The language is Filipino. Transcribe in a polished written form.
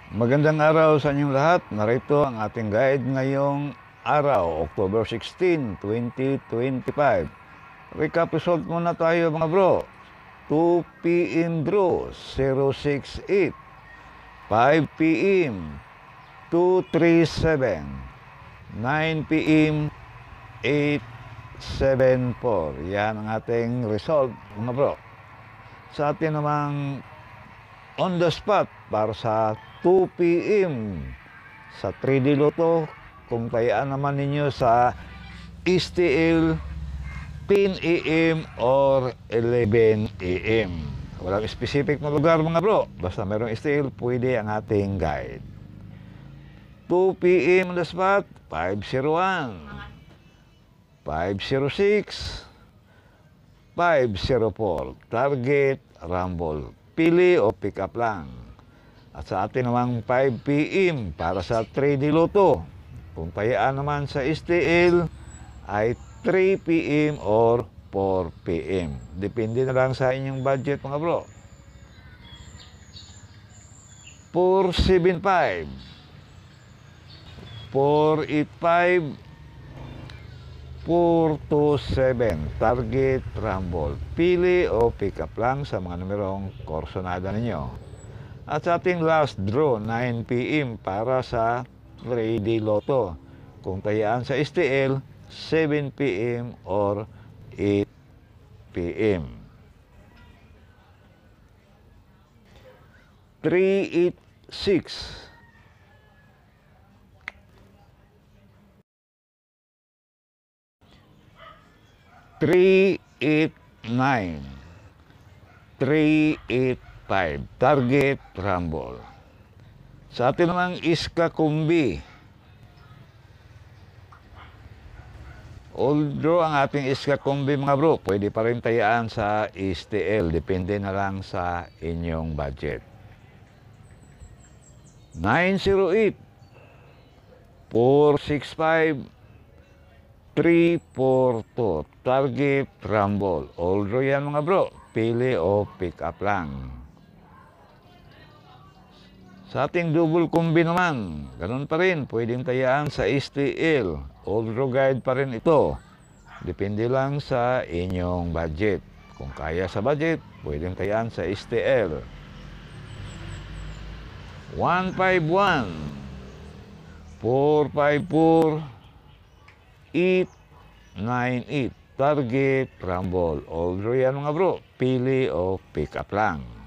Magandang araw sa inyong lahat. Narito ang ating guide ngayong araw, October 16, 2025. Recap result muna tayo mga bro. 2 p.m. draw, 068. 5 p.m. 237. 9 p.m. 874. Yan ang ating result mga bro. Sa atin namang on the spot para sa 2 p.m. sa 3D Lotto, kung tayaan naman ninyo sa STL 10 a.m. or 11 a.m. Walang specific na lugar mga bro, basta merong STL, pwede ang ating guide. 2 p.m. on the spot, 501, 506, 504, target, rumble, pili o pick up lang. At sa atin namang 5 p.m. para sa 3D Lotto, kung tayaan naman sa STL ay 3 p.m. or 4 p.m. Depende na lang sa inyong budget mga bro. 475, 485, 427, target, rumble, pili o pick up lang sa mga numerong korsonada ninyo. At sa ating last draw, 9 p.m. para sa 3D Lotto, kung tayaan sa STL, 7 p.m. or 8 p.m. 386, 389, 385, target, rumble. Sa atin namang Iska Kumbi, although ang ating Iska Kumbi mga bro, pwede pa rin tayaan sa STL, depende na lang sa inyong budget. 908, 465, 342, target, rumble. Although yan mga bro, pili o pick up lang. Sa ating double combi naman, ganun pa rin, pwedeng tayaan sa STL. Although guide pa rin ito. Depende lang sa inyong budget. Kung kaya sa budget, pwedeng tayaan sa STL. 151, 454, 898, target, rumble. Although yan mga bro, pili o pick up lang.